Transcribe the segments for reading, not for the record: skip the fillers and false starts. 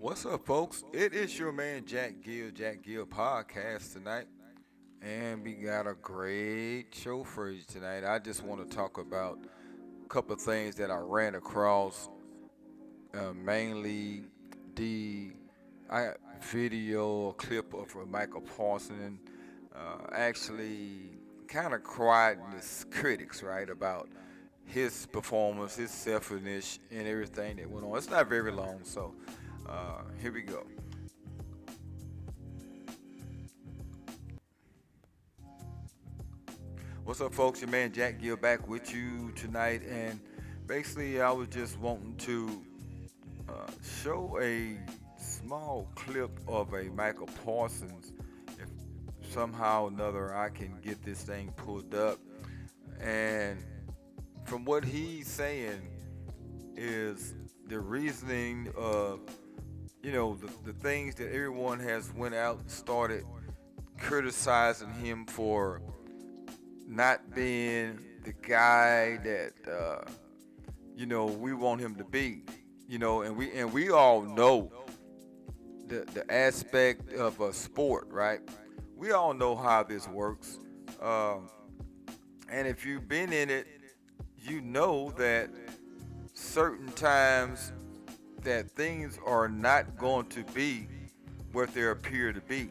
What's up, folks? It is your man Jack Gill podcast tonight, and we got a great show for you tonight. I just want to talk about a couple of things that I ran across, mainly the I, video clip of Michael Parsons, actually kind of quieting his critics, right, about his performance, his selfishness, and everything that went on. It's not very long, so here we go. What's up, folks? Your man Jack Gill back with you tonight, and basically, I was just wanting to show a small clip of a Michael Parsons. If somehow or another I can get this thing pulled up, and from what he's saying is the reasoning of the things that everyone has went out and started criticizing him for not being the guy that we want him to be. And we all know the aspect of a sport, right? We all know how this works. Um, and if you've been in it, you know that certain times that things are not going to be what they appear to be.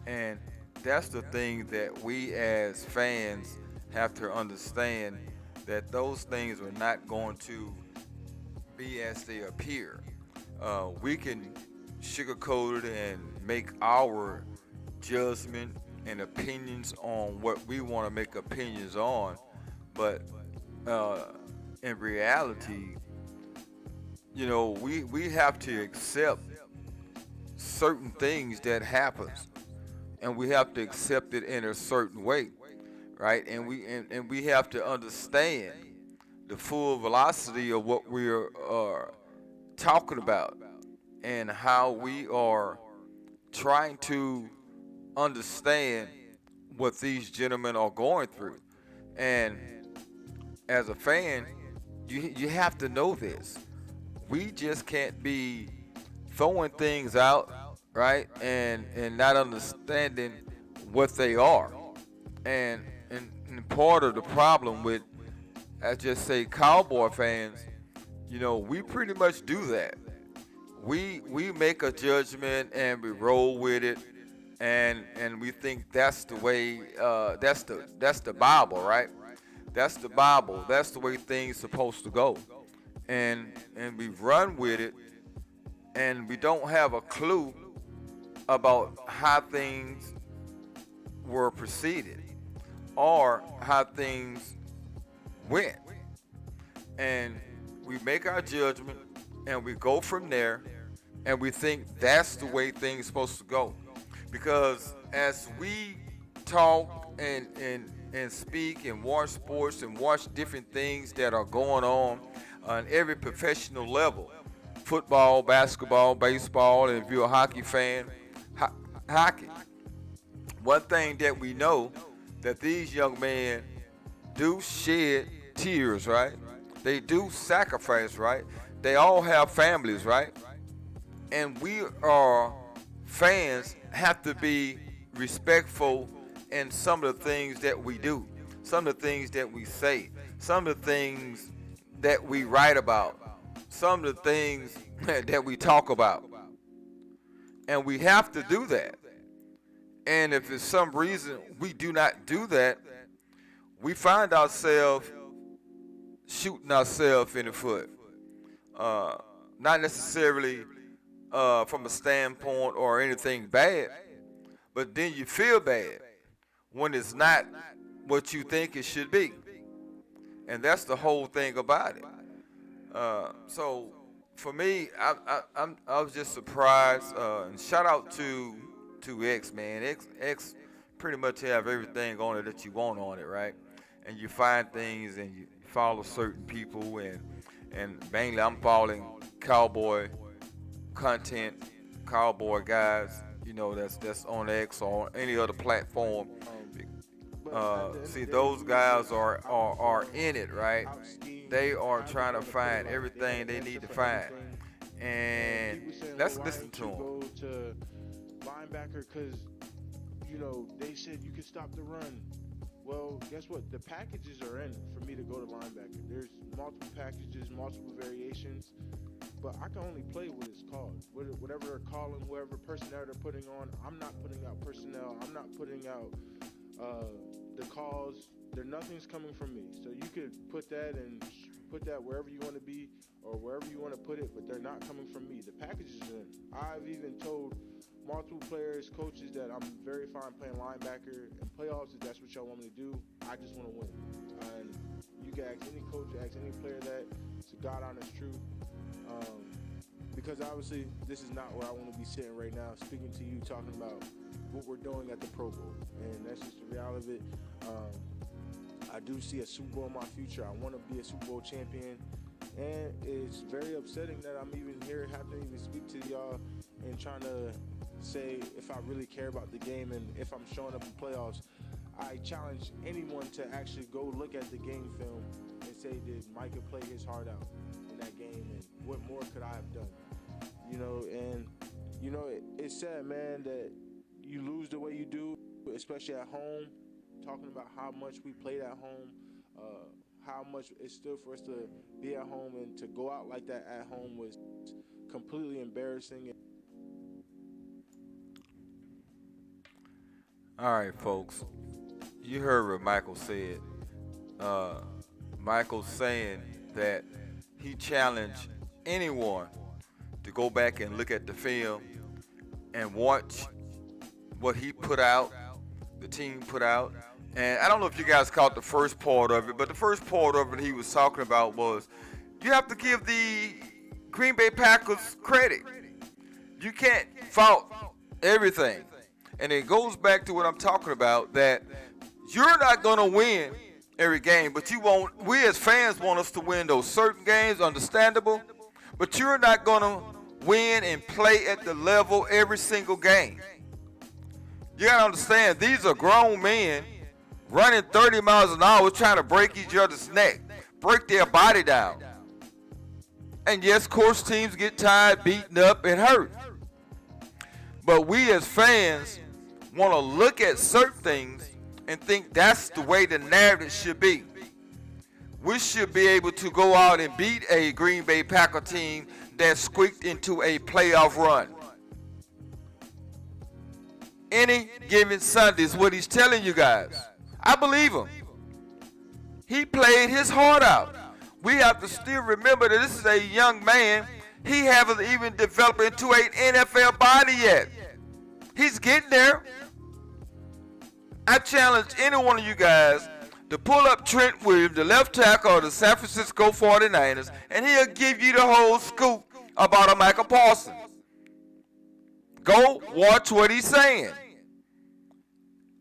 And that's the thing that we as fans have to understand, that those things are not going to be as they appear. We can sugarcoat it and make our judgment and opinions on what we want to make opinions on, but uh, in reality, we have to accept certain things that happens, and we have to accept it in a certain way, right? And we have to understand the full velocity of what we are talking about, and how we are trying to understand what these gentlemen are going through. And as a fan, you have to know this. We just can't be throwing things out, right? And not understanding what they are. And part of the problem with, I just say, cowboy fans, we pretty much do that. We make a judgment and we roll with it, and we think that's the way, that's the Bible, right? That's the Bible. That's the way things supposed to go. And we run with it, and we don't have a clue about how things were proceeded or how things went. And we make our judgment, and we go from there, and we think that's the way things supposed to go. Because as we talk and speak and watch sports and watch different things that are going on every professional level, football, basketball, baseball, and if you're a hockey fan, ho- hockey. One thing that we know, that these young men do shed tears, right? They do sacrifice, right? They all have families, right? And we are fans have to be respectful in some of the things that we do, some of the things that we say, some of the things that we write about, some of the things that we talk about. And we have to do that. And if for some reason we do not do that, we find ourselves shooting ourselves in the foot. Uh, Not necessarily from a standpoint or anything bad, but then you feel bad when it's not what you think it should be. And that's the whole thing about it. So for me, I was just surprised. And shout out to X, man. X pretty much have everything on it that you want on it, right? And you find things and you follow certain people, and mainly I'm following cowboy content, cowboy guys. That's on X or any other platform. See, those guys are in it, right? They are trying to find everything they need to find, And And people saying, well, let's why listen ain't to you him. go to linebacker? Because, they said you could stop the run. Well, guess what? The packages are in for me to go to linebacker. There's multiple packages, multiple variations, but I can only play what it's called. Whatever they're calling, whatever personnel they're putting on, I'm not putting out personnel. I'm not putting out the calls. Nothing's coming from me. So you could put that wherever you want to be or wherever you want to put it, but they're not coming from me. The packages are in. I've even told multiple players, coaches, that I'm very fine playing linebacker and playoffs if that's what y'all want me to do. I just want to win. And you can ask any coach, ask any player that. It's a God honest truth. Because obviously this is not where I want to be sitting right now, speaking to you, talking about what we're doing at the Pro Bowl, and that's just the reality of it. I do see a Super Bowl in my future. I want to be a Super Bowl champion, and it's very upsetting that I'm even here, having to even speak to y'all and trying to say if I really care about the game and if I'm showing up in playoffs. I challenge anyone to actually go look at the game film and say, did Micah play his heart out in that game, and what more could I have done? It's sad, man, that you lose the way you do, especially at home. Talking about how much we played at home, how much it stood for us to be at home, and to go out like that at home was completely embarrassing. All right, folks. You heard what Michael said. Michael's saying that he challenged anyone to go back and look at the film and watch what he put out, the team put out. And I don't know if you guys caught the first part of it, but the first part of it he was talking about was you have to give the Green Bay Packers credit. You can't fault everything. And it goes back to what I'm talking about, that you're not going to win every game, but we as fans want us to win those certain games, understandable, but you're not going to win and play at the level every single game. You got to understand, these are grown men running 30 miles an hour trying to break each other's neck, break their body down. And yes, of course, teams get tired, beaten up, and hurt. But we as fans want to look at certain things and think that's the way the narrative should be. We should be able to go out and beat a Green Bay Packer team that squeaked into a playoff run. Any given Sunday is what he's telling you guys. I believe him. He played his heart out. We have to still remember that this is a young man. He hasn't even developed into an NFL body yet. He's getting there. I challenge any one of you guys to pull up Trent Williams, the left tackle of the San Francisco 49ers, and he'll give you the whole scoop about a Michael Parsons. Go watch what he's saying.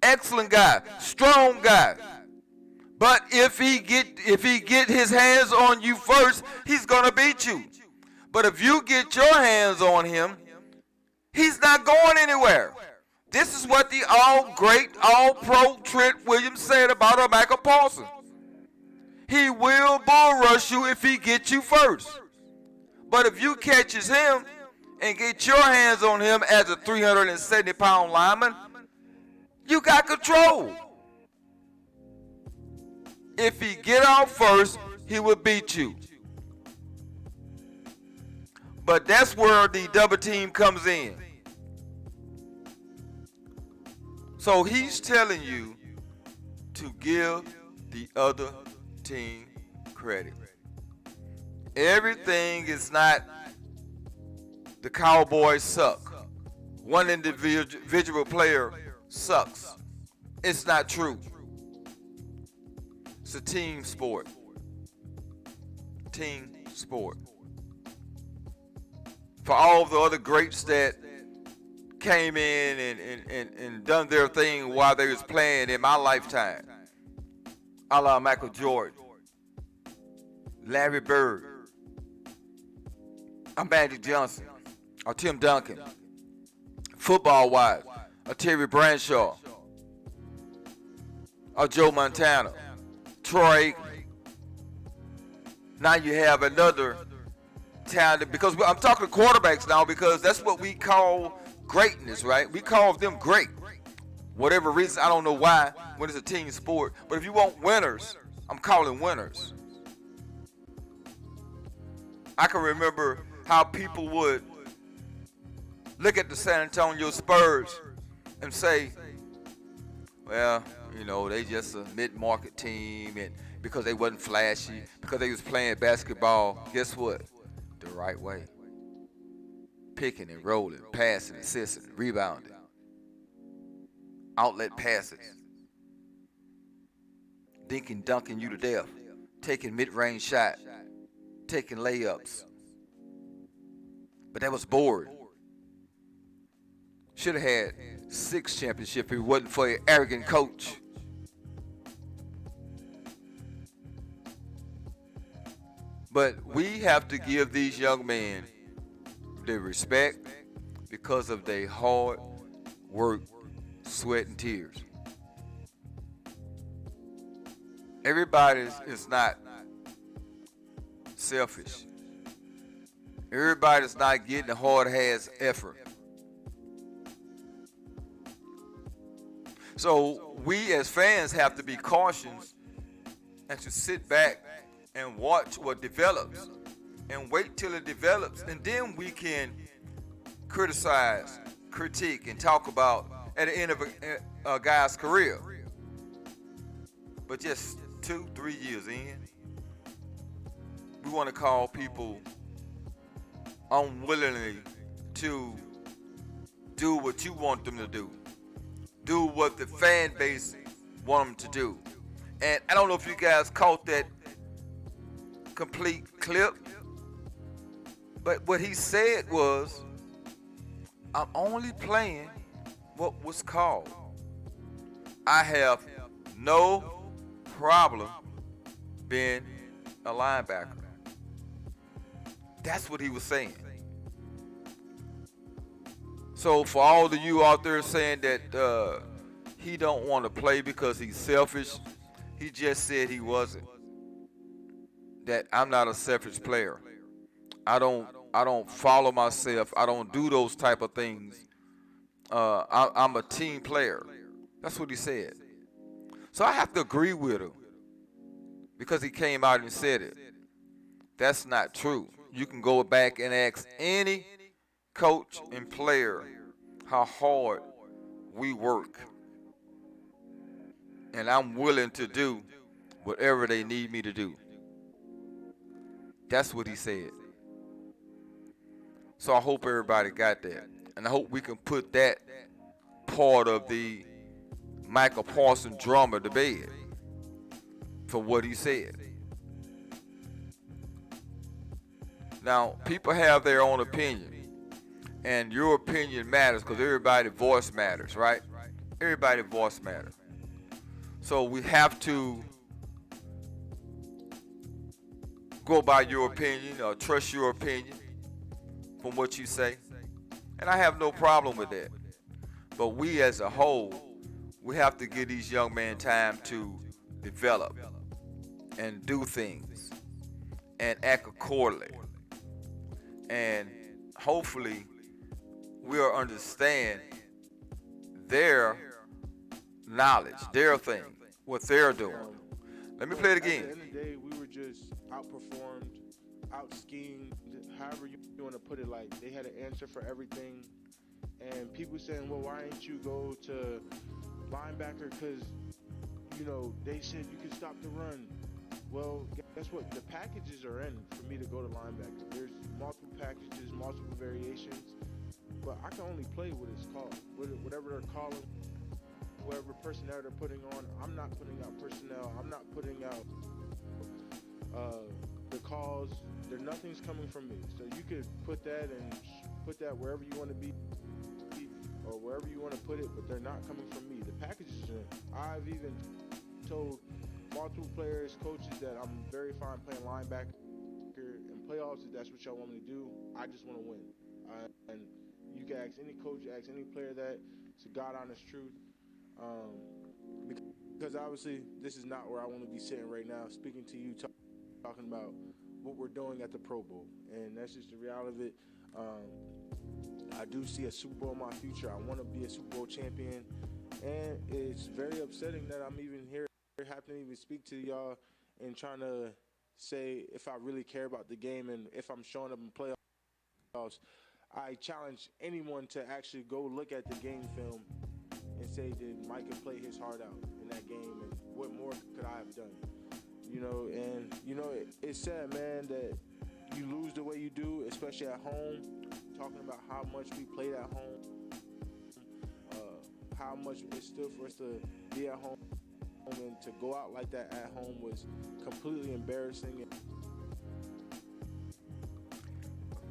Excellent guy, strong guy. But if he get his hands on you first, he's gonna beat you. But if you get your hands on him, he's not going anywhere. This is what the all-great, all-pro Trent Williams said about a Michael Parsons. He will bull rush you if he gets you first. But if you catches him and get your hands on him as a 370-pound lineman, you got control. If he get out first, he will beat you. But that's where the double team comes in. So he's telling you to give the other team credit. Everything is not the Cowboys suck. One individual player sucks. It's not true. It's a team sport. Team sport. For all the other greats that came in and done their thing while they was playing in my lifetime, a la Michael Jordan, Larry Bird, or Magic Johnson, or Tim Duncan, football-wise, or Terry Bradshaw, or Joe Montana, Troy. Now you have another talented, because I'm talking to quarterbacks now, because that's what we call greatness, right? We call them great. Whatever reason, I don't know why, when it's a team sport. But if you want winners, I'm calling winners. I can remember how people would look at the San Antonio Spurs and say, well, they just a mid-market team, and because they wasn't flashy, because they was playing basketball, guess what? The right way. Picking and rolling, passing, assisting, rebounding, outlet passes, dunking you to death, taking mid-range shot, taking layups. But that was boring. Should have had 6 championships if it wasn't for an arrogant coach. But we have to give these young men their respect because of their hard work, sweat, and tears. Everybody is not selfish. Everybody's not getting a hard-ass effort. So we as fans have to be cautious and to sit back and watch what develops and wait till it develops, and then we can criticize, critique, and talk about at the end of a guy's career. But just 2-3 years in, we want to call people unwillingly to do what you want them to do what the fan base want them to do. And I don't know if you guys caught that complete clip, but what he said was, I'm only playing what was called. I have no problem being a linebacker. That's what he was saying. So for all of you out there saying that he don't want to play because he's selfish, he just said he wasn't. That I'm not a selfish player. I don't follow myself. I don't do those type of things. I'm a team player. That's what he said. So I have to agree with him because he came out and said it. That's not true. You can go back and ask any coach and player how hard we work. And I'm willing to do whatever they need me to do. That's what he said. So I hope everybody got that. And I hope we can put that part of the Michael Parsons drama to bed for what he said. Now, people have their own opinion. And your opinion matters because everybody's voice matters, right? Everybody's voice matters. So we have to go by your opinion or trust your opinion from what you say. And I have no problem with that. But we as a whole, we have to give these young men time to develop and do things and act accordingly. And hopefully we'll understand their knowledge, their thing, what they're doing. Let me play it again. At the end of the day, we were just outperformed, out schemed, however you want to put it. Like, they had an answer for everything. And people saying, well, why didn't you go to linebacker? Because, they said you could stop the run. Well, guess what? The packages are in for me to go to linebacker. There's multiple packages, multiple variations. But I can only play what it's called. Whatever they're calling, whatever personnel they're putting on, I'm not putting out personnel. I'm not putting out the calls. Nothing's coming from me. So you could put that wherever you want to be or wherever you want to put it, but they're not coming from me. The packages are in. I've even told multiple players, coaches, that I'm very fine playing linebacker in playoffs if that's what y'all want me to do. I just want to win. And you can ask any coach, ask any player that. It's a God honest truth. Because obviously this is not where I want to be sitting right now, speaking to you, talking about what we're doing at the Pro Bowl, and that's just the reality of it. I do see a Super Bowl in my future. I want to be a Super Bowl champion, and it's very upsetting that I'm even here, having to even speak to y'all and trying to say if I really care about the game and if I'm showing up in playoffs. I challenge anyone to actually go look at the game film and say, did Micah play his heart out in that game, and what more could I have done? It's sad, man, that you lose the way you do, especially at home. Talking about how much we played at home, how much it stood for us to be at home, and to go out like that at home was completely embarrassing.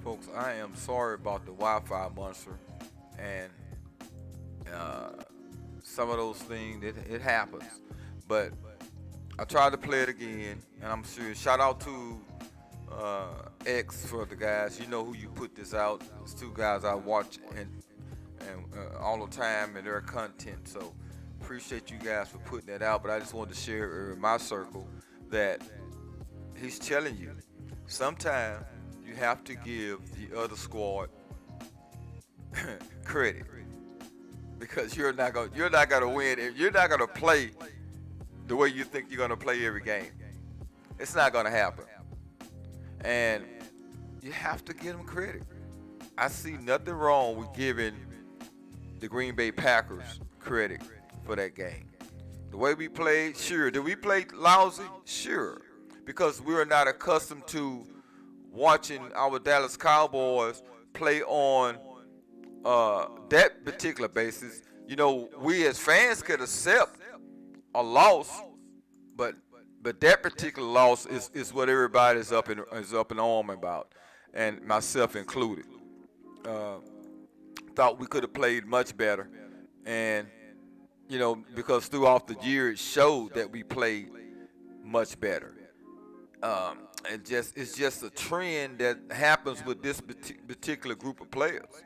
Folks, I am sorry about the Wi-Fi monster, and some of those things, it happens. But I tried to play it again, and I'm sure. Shout out to X for the guys. You know who you put this out. It's two guys I watch and all the time and their content. So appreciate you guys for putting that out. But I just wanted to share in my circle that he's telling you sometimes you have to give the other squad credit, because you're not gonna win if you're not gonna play the way you think you're gonna play every game. It's not gonna happen, and you have to give them credit. I see nothing wrong with giving the Green Bay Packers credit for that game. The way we played, sure. Did we play lousy? Sure, because we are not accustomed to watching our Dallas Cowboys play on that particular basis. We as fans could accept a loss, but that particular loss is what everybody is up in arm about, and myself included. Thought we could have played much better, and because throughout the year it showed that we played much better. It's just a trend that happens with this particular group of players.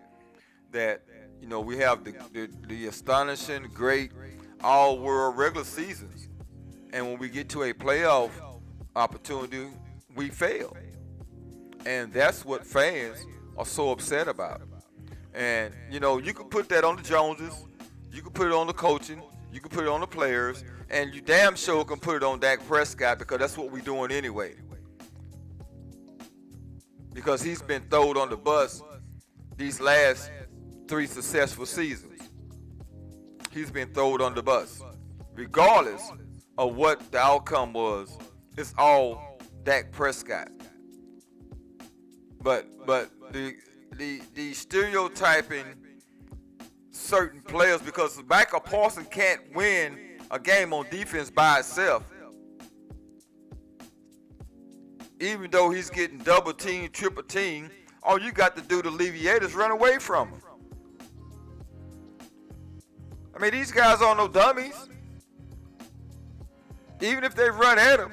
That we have the astonishing, great, all-world regular seasons, and when we get to a playoff opportunity, we fail, and that's what fans are so upset about. And you can put that on the Joneses, you can put it on the coaching, you can put it on the players, and you damn sure can put it on Dak Prescott, because that's what we're doing anyway. Because he's been thrown on the bus these last 3 successful seasons. He's been thrown on the bus. Regardless of what the outcome was, it's all Dak Prescott. But the stereotyping certain players, because Michael Parsons can't win a game on defense by itself. Even though he's getting double team, triple team, all you got to do to alleviate is run away from him. I mean, these guys aren't no dummies. Even if they run at him,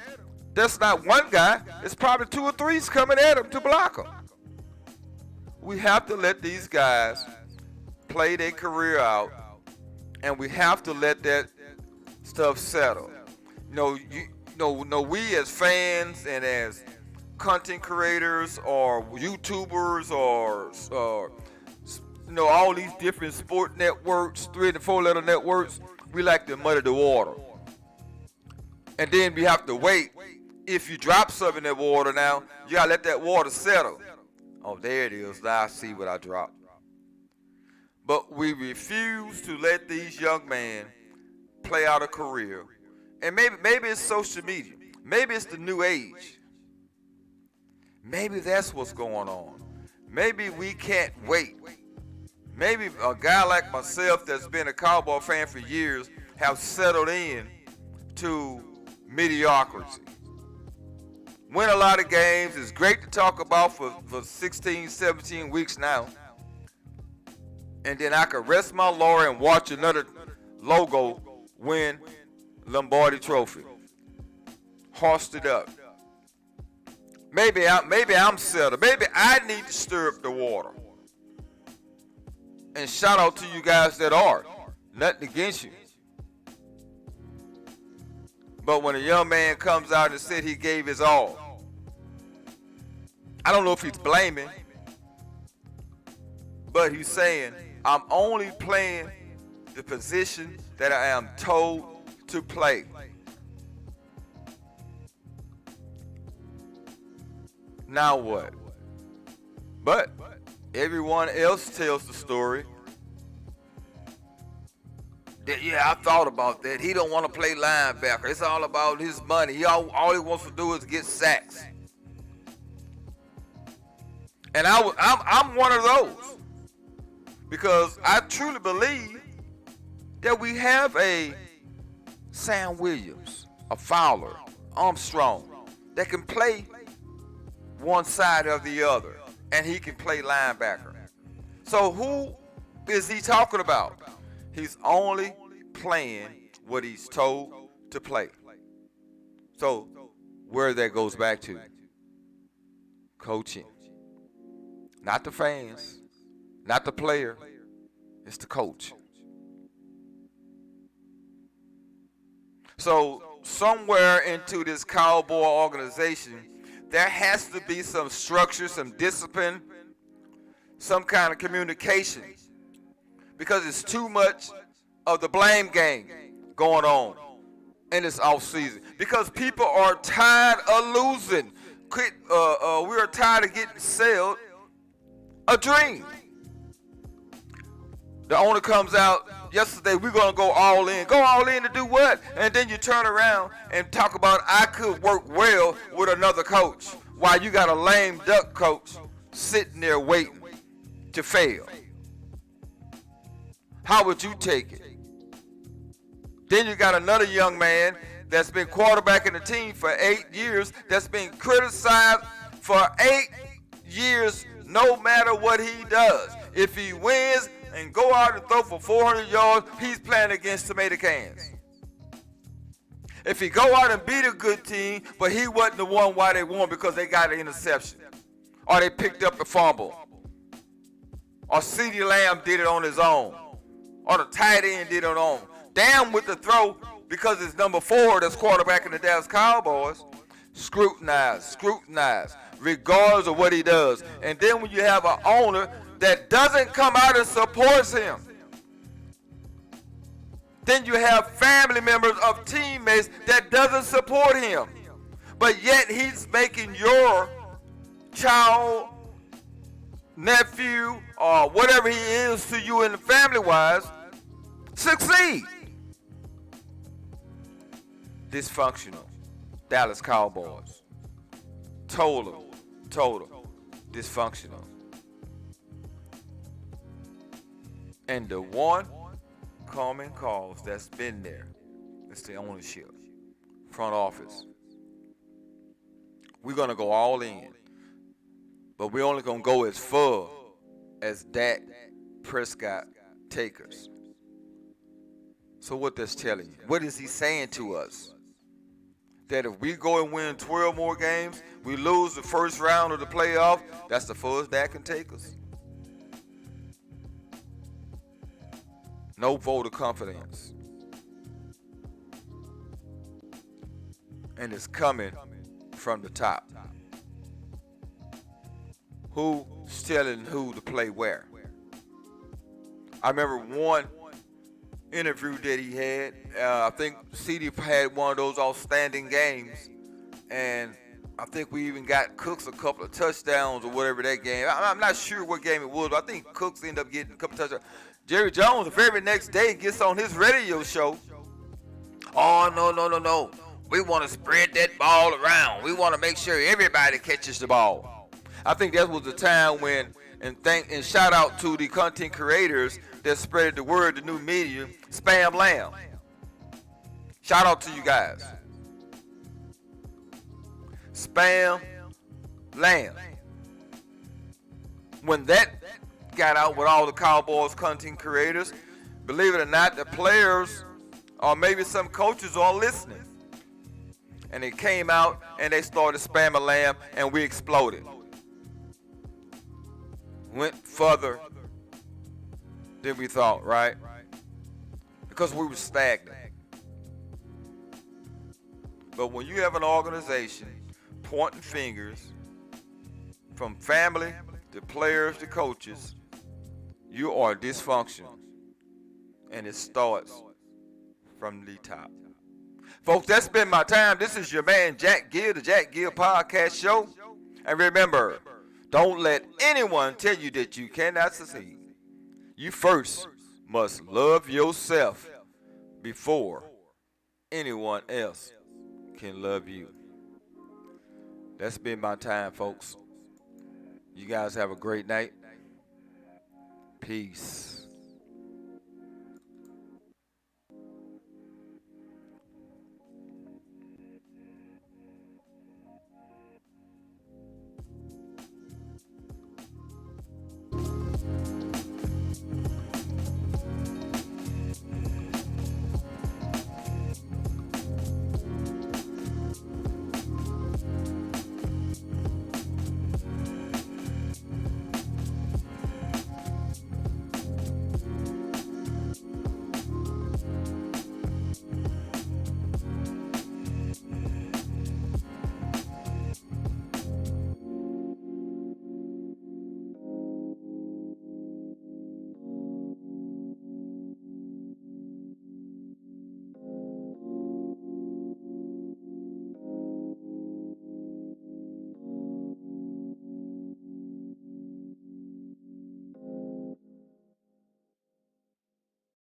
that's not one guy. It's probably 2 or 3's coming at him to block him. We have to let these guys play their career out, and we have to let that stuff settle. We as fans and as content creators or YouTubers or all these different sport networks, 3 and 4 letter networks, we like to muddy the water. And then we have to wait. If you drop something in that water now, you gotta let that water settle. Oh, there it is. Now I see what I dropped. But we refuse to let these young men play out a career. And maybe it's social media. Maybe it's the new age. Maybe that's what's going on. Maybe we can't wait. Maybe a guy like myself that's been a Cowboy fan for years have settled in to mediocrity. Win a lot of games. It's great to talk about for 16, 17 weeks now. And then I can rest my laurel and watch another logo win Lombardi Trophy. Hoisted up. Maybe I'm settled. Maybe I need to stir up the water. And shout out to you guys that are. Nothing against you. But when a young man comes out and said he gave his all, I don't know if he's blaming, but he's saying, I'm only playing the position that I am told to play. Now what? But everyone else tells the story that, yeah, I thought about that. He don't want to play linebacker. It's all about his money. All he wants to do is get sacks. And I'm one of those, because I truly believe that we have a Sam Williams, a Fowler, Armstrong that can play one side or the other, and he can play linebacker. So who is he talking about? He's only playing what he's told to play. So where that goes back to? Coaching. Not the fans, not the player, it's the coach. So somewhere into this cowboy organization, there has to be some structure, some discipline, some kind of communication, because it's too much of the blame game going on in this off season. Because people are tired of losing. We are tired of getting sold a dream. The owner comes out yesterday, we're going to go all in. Go all in to do what? And then you turn around and talk about, I could work well with another coach, while you got a lame duck coach sitting there waiting to fail. How would you take it? Then you got another young man that's been quarterbacking the team for 8 years, that's been criticized for 8 years no matter what he does. If he wins and go out and throw for 400 yards, he's playing against tomato cans. If he go out and beat a good team, but he wasn't the one why they won, because they got an interception, or they picked up a fumble, or CeeDee Lamb did it on his own, or the tight end did it on his own. Damn with the throw, because it's number 4 that's quarterbacking the Dallas Cowboys. Scrutinize, regardless of what he does. And then when you have an owner that doesn't come out and supports him, then you have family members of teammates that doesn't support him, but yet he's making your child, nephew, or whatever he is to you in the family wise, succeed. Dysfunctional Dallas Cowboys. Total dysfunctional. And the one common cause that's been there is the ownership, front office. We're going to go all in, but we're only going to go as far as Dak Prescott takers. So what that's telling you? What is he saying to us? That if we go and win 12 more games, we lose the first round of the playoff, that's the furthest Dak can take us? No vote of confidence. And it's coming from the top. Who's telling who to play where? I remember one interview that he had. I think CeeDee had one of those outstanding games, and I think we even got Cooks a couple of touchdowns or whatever that game. I'm not sure what game it was, but I think Cooks ended up getting a couple of touchdowns. Jerry Jones, the very next day, gets on his radio show. Oh, no. We want to spread that ball around. We want to make sure everybody catches the ball. I think that was the time when, and shout out to the content creators that spread the word, the new media, Spam Lamb. Shout out to you guys. Spam Lamb. When that got out with all the Cowboys content creators, believe it or not, the players or maybe some coaches are listening. And they came out and they started spamming Lamb, and we exploded. Went further than we thought, right? Because we were stagnant. But when you have an organization pointing fingers from family to players to coaches, you are dysfunctional. And it starts from the top. Folks, that's been my time. This is your man Jack Gill, the Jack Gill Podcast Show. And remember, don't let anyone tell you that you cannot succeed. You first must love yourself before anyone else can love you. That's been my time, folks. You guys have a great night. Peace.